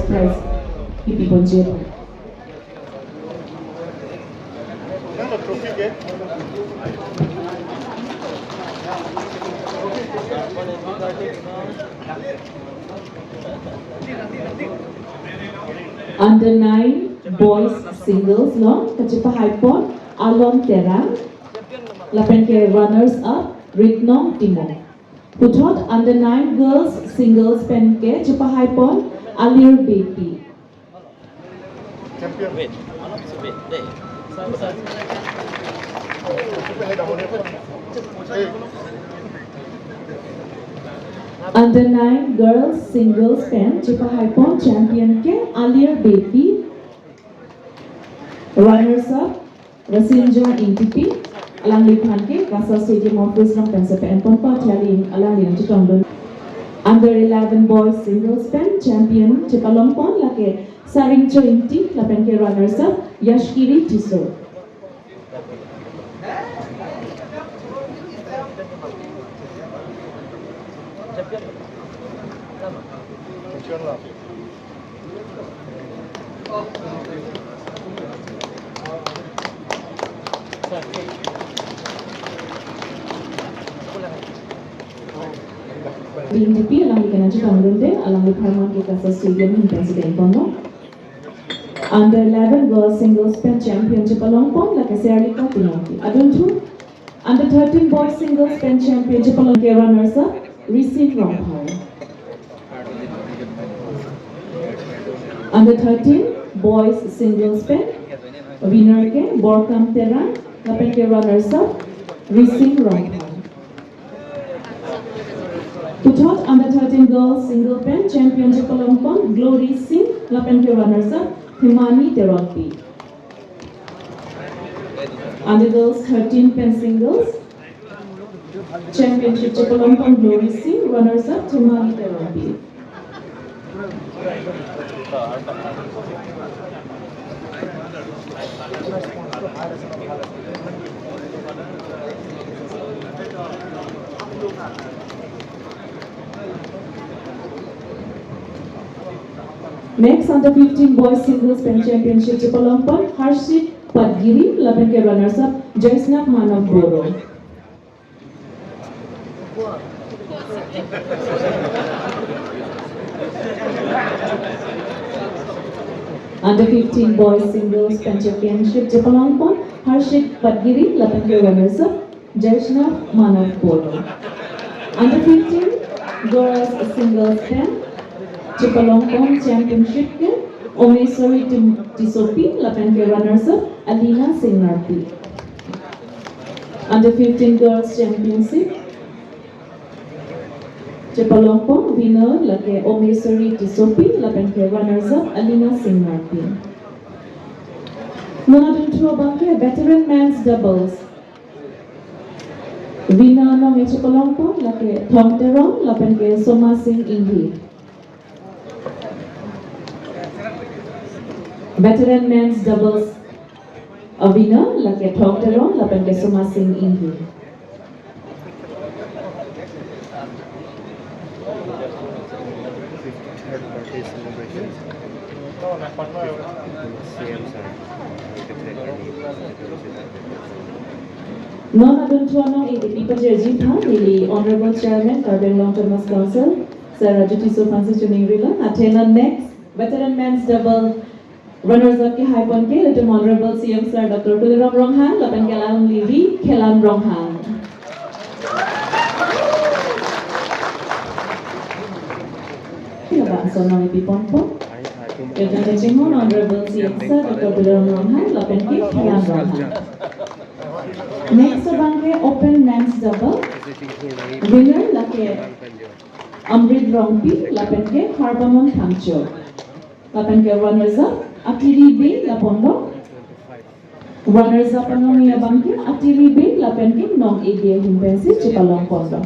first prize Pipi Ponje. Under 9 boys singles long kachipa haipon Alon Terang lapenke runners up Ritnong Timo. Putot under 9 girls singles penke chipa haipon Alir Baby. Wait. Under 9 girls singles pen chipa haipon champion ke Alir Baby. Runners up Rasinja Intipi alang liphan ke Kasa Stadium of Wisdom Pensape and Pompa Tally alang liphan chitongdon. Under 11 boys singles pen champion chipa longpon lake Saring Inti lapen ke runners up Yashkiri Tiso. Di Intipi alang liphan chitongdon de alang liphan ke Kasa Stadium in Pensape and Under 11 girls singles pen championship alongpon like Serika Pinonki. Aduntu. Under 13 boys singles pen championship along ke runners up Risit Ronghang. Under 13 boys singles pen winner ke Borkam Terang lapen ke runners up Risit Ronghang. Putot under 13 girls single pen championship alongpon Glory Singh lapen ke runners up Himani Terongpi. Under girls 13 pen singles championship Chipalongpon Glory Singh, runners up Himani Terongpi. Next, under 15 boys singles pen championship Chipalongpon Harshit Padgiri, lapen ke runners up Jaisnath Manav Boro. Under 15 boys singles pen championship Chipalongpon Harshit Padgiri, lapen ke runners up Jaisnath Manav Boro. Under 15 girls singles pen Chipalongpon championship ke Omeswari Tisopi, lapen ke runners up Alina Singnarpi. Under 15 girls championship Chipalongpon winner lake Omeswari Tisopi, lapen ke runners up Alina Singnarpi. Nonaduntu abangke veteran men's doubles. Winner no Chipalongpon lake Thongterong, lapen ke Soma Singh Inghi. Veteran men's doubles a winner like Thongterong lapen ke Soma Singh Inghi. Non-aduntuano ADP Pajerji Tha, the Honorable Chairman, Carbon Long Term Council, Sir Rajutiso Francis Chuningrila, attend next veteran men's double. Runners up ke haipon ke the Honorable CEM Sir DR.TULIRAM RONGHANG lapan ke alam Livi Khelan RONGHANG. Laban so nami piponpo. Representing Honorable CEM Sir DR.TULIRAM RONGHANG lapan ke Khelan RONGHANG. Next abang ke open men's double. Winner lake Amrit Rongpi lapan ke Harbamon Thamcho. Lapan ke runners up Atiri B Lapondo. Runners up anong abang ke Atiri B lapan ke Nong ADA Himpensi Chipalongpondo.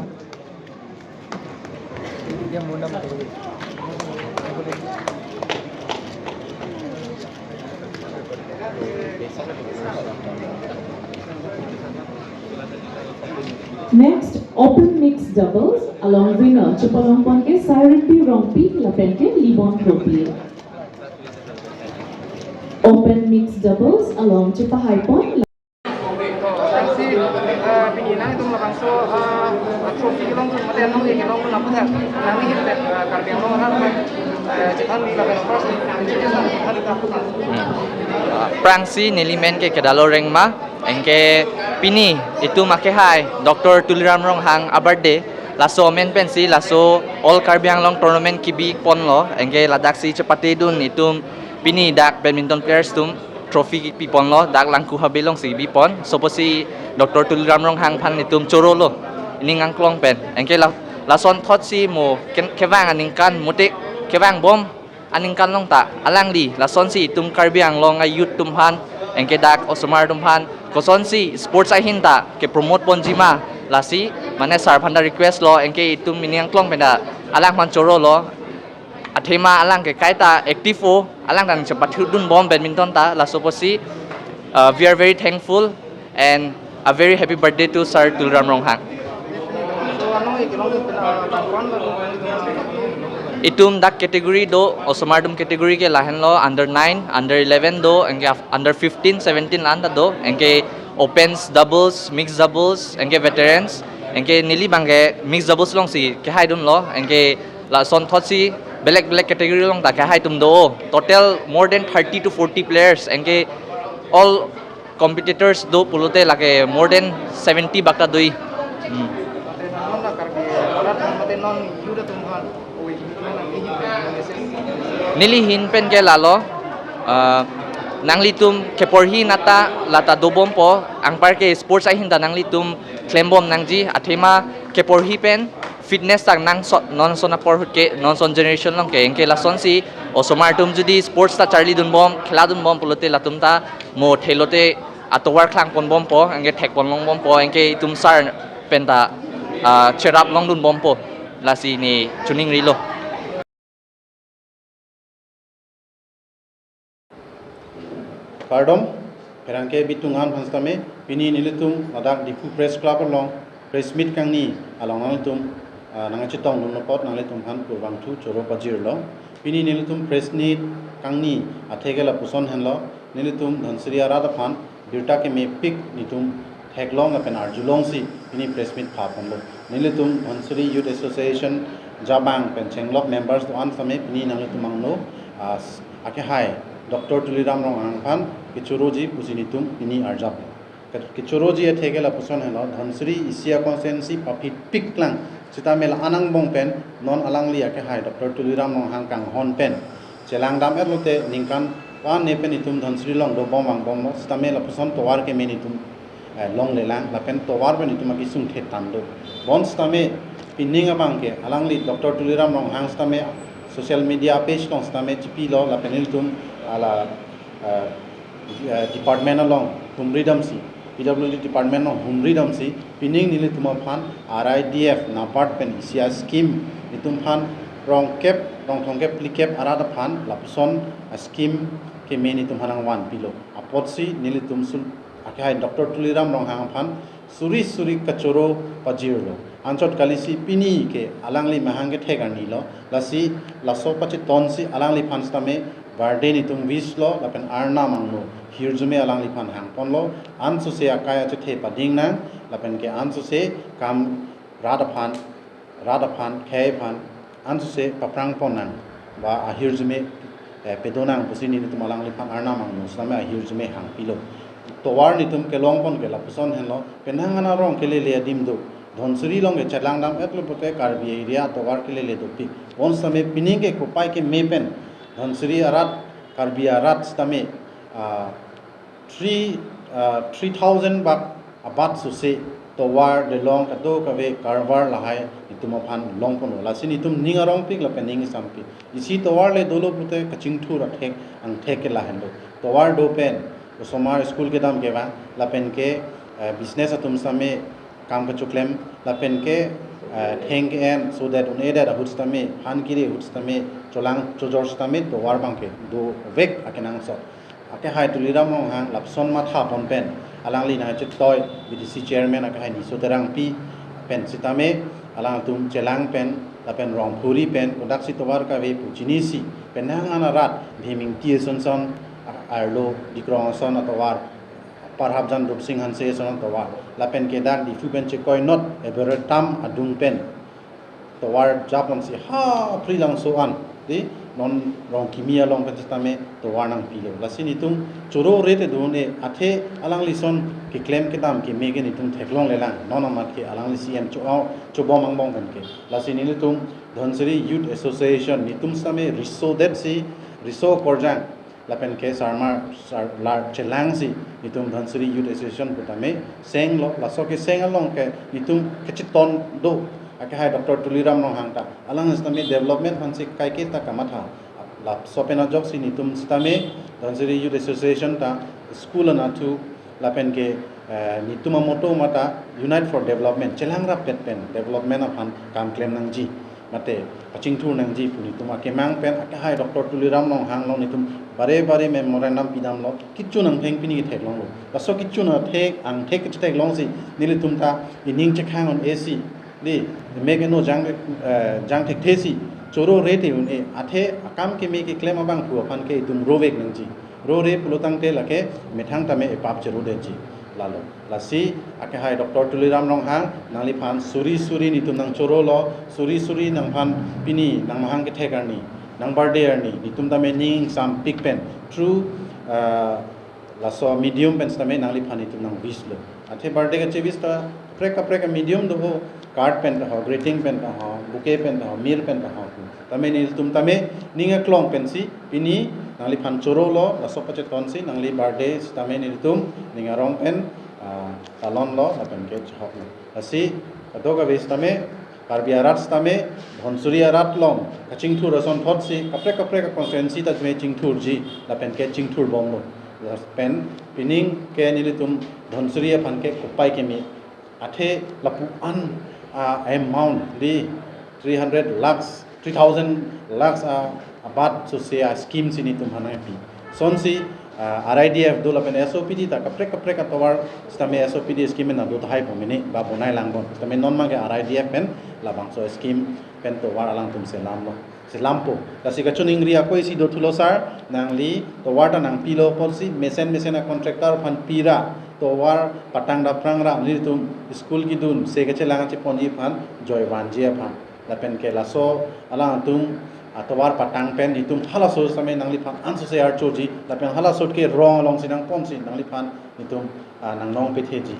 Next, open mixed doubles along winner Chipalongpon ke Siren P Rongpi lapen ke Libon Tropi. open mixed doubles along to Pahaypon. Tangsi pinginang itu melakukan trophy long tu mati anong yang long tu nampu tak nanti kita karbiang long orang cetan di lapan first cetan cetan di kampung. Prangsi nilimen ke kedalo rengma engke pini itu make hai DR.TULIRAM RONGHANG abarde laso men pensi laso all karbiang long tournament kibi pon lo engke ladaksi cepate dun itum pini dak badminton players tum trophy pi pon lo dak langku habelong si bi pon soposi DR.TULIRAM RONGHANG phan itum choro lo ini ngangklong pen engke lason thot si mo kewang aning kan mutik kewang bom aning kan long ta alang di lason si itum karbiang long ayut tum phan engke dak osmar tum phan koson si sports ai hinta ke promote pon jima lasi mane sar phanda request lo engke itum miniang klong penda alang man choro lo athema alang ke kaita active o alang dang cepat hudun bom badminton ta la soposi we are very thankful and a very happy birthday to Sir TULIRAM RONGHANG. So anong yang long tu bangkuan Itum dak category do osmar dum category ke lahen lo under 9 under 11 do engke under 15 17 landa do engke opens doubles mixed doubles engke veterans engke nili bangke mixed doubles long si ke hai dum lo engke la son thot si black category long ta ke hai tum do total more than 30 to 40 players engke all competitors do pulute lake more than 70 bakta doi non dah karbiang orang mati non yuda tumhan nili hin pen ke lalo nangli tum keporhi nata lata dobom po ang parke sports ai hinda nangli tum klembom nangji athema keporhi pen fitness tak nang non sona por hutke non son generation long ke engke lason si osomar tum judi sports ta charli dun bom khela dun bom pulote latum ta mo thelote atowar khlang pon bom po engke thek pon long bom po engke tum sar penta cherap long dun bom po lasi ni chuning rilo Pardon, kerangke bitungan panstame pini nilitum adak di press club along press meet kang ni along nalitum nangachitong nunopot nalitum han kurwang thu choro pajir lo pini nilitum press meet kang ni athegela puson henlo nilitum dhansri arada phan birta ke me pick nitum theklong apen arjulong si pini press meet phapon lo nilitum dhansri youth association jabang pen chenglok members to an same pini nalitum angno ake hai DR.TULIRAM RONGHANG phan kichoroji pusinitum ini arjap kichoroji athegela puson heno dhansri isia consensi papit piklang sitamel anang bong pen non alangli ake hai DR.TULIRAM RONGHANG kang hon pen chelang dam erlote ningkan pan ne pen itum dhansri long do bomang bom sitamel puson towar ke menitum long lelang la pen towar pen itum agi sung thet tamdo bon stame pinninga bangke alangli DR.TULIRAM RONGHANG stame social media page long stame chipi lo la peniltum ala department along humridam si PWD department of humridam si pining nili tuma phan RIDF napart pen isia scheme nitum phan rong thongkep plikep arada phan lapson scheme ke meni tum hanang wan pilo apot si nili tum sul akai DR.TULIRAM RONGHANG phan suri kachoro pajirlo anchot kalisi pini ke alangli mahange thegani lo lasi laso pachi tonsi alangli phan stame birthday nitum wish lo lapen arna mangno hirjume alangli phan hangpon lo ansu se akaya che the pading na lapen ke ansu se kam rada phan khay phan ansu se paprang ponan ba ahirjume pedonang pusini nitum alangli phan arna mangno same ahirjume hang pilo towar nitum ke longpon ke lapuson henlo penhangana rong kele le dimdo dhonsuri long ke chalangdam etlo pote karbi area towar kele le dopi on same pining ke kopai ke mepen dhansri arat karbi arat stame 3000 bak abat suse towar de long kato kave karbar lahai ituma phan long kono la sin itum ningarong pik la pening sampi isi towar le dolo pute kaching thu rathek ang thek ke lahendo towar do pen somar school ke dam ke ba la pen ke business atum same kam ka chuklem la pen ke thank and so that on eda hutstame hankiri hutstame cholang chojor stame to war bangke do vek akenang so ake hai TULIRAM RONGHANG lapson ma tha pon pen alangli na che toy BDC chairman ake hai ni so terang pi pen sitame alang tum chelang pen la pen rong phuri pen kodak si towar ka ve puchini si penang ana rat bhiming ti son arlo dikrong son atawar parhab jan rup sing han se son atawar lapen ke dak di fu pen che koi not ever tam adung pen tawar jap lang si ha pri lang so an di non rong kimia long pen tame tawar nang pilo lasin itung choro re te do ne athe alang lison ke claim ke dam ke mege ni tung theklong lelang non amat ke alang li CEM cho bom ang bong kan ke lasin ni tung Dhansiri Youth Association ni tum same riso det si riso korjang lapen ke sarma lar chelang si ni tum Dhansiri Youth Association putame seng lo laso ke seng along ke ni tum kechiton do ake hai Dr. Tuliram Ronghang ta alang stame development hansi kai ke ta kamatha lap sopena jok si ni tum stame Dhansiri Youth Association ta school na tu lapen ke ni tuma moto mata Unite for Development chelang rap pet pen development apan kam claim nang ji mate paching thur nang ji puni tuma kemang pen ake hai Dr. Tuliram Ronghang lo ni tum bare memorandum pidam lo kichu nang theng pini thek long lo baso kichu na thek ang thek kichu thek long si nili tum ta ining che khang on AC di mege no jang thek thesi choro re te un e athe akam ke me ke claim abang pu apan ke tum rovek nang ji ro re pulutang te lake methang tame e pap cheru de ji lalo lasi ake hai Dr. Tuliram Ronghang nangli phan suri ni tum nang choro lo suri nang phan pini nang mahang ke thekar ni nang birthday ni ni tum tame ning sam pick pen through laso medium pen tame nangli phan ni tum nang wish lo athe birthday ke chevis ta preka medium do ho card pen ho greeting pen ho bouquet pen ho meal pen ho tame ni tum tame ninga klong pen si pini nangli phan choro lo laso pache ton si nangli birthday tame ni tum ninga rong pen talon lo lapen ke chhok lo asi adoga vis tame karbiarat tame Dhansiri arat long kaching thur ason thot si kapre ka constituency ta me ching thur ji lapen ke ching thur bom lo pen pining ke nilitum Dhansiri phan ke kupai ke mi athe lapu an amount di 300 lakhs 3000 lakhs abat so se scheme sini tum hanai pi son si RIDF do lapen SOPD ta kapre ka tawar stame SOPD scheme na do thai pomini ba bonai langbon stame non ma ke RIDF pen labang so scheme pen to war alang tum selam lo selampo kasi ka chuning ria koi si do thulo sar nangli to war ta nang pilo policy mesen a contractor phan pira to war patang da prangra li tum school ki dun se ke chelang che ponji phan joy wanjia phan lapen ke laso alang tum atawar patang pen itum hala so samay nangli phan anso se ar choji lapen hala sot ke rong long sinang pom sin nangli phan itum nang nong petheji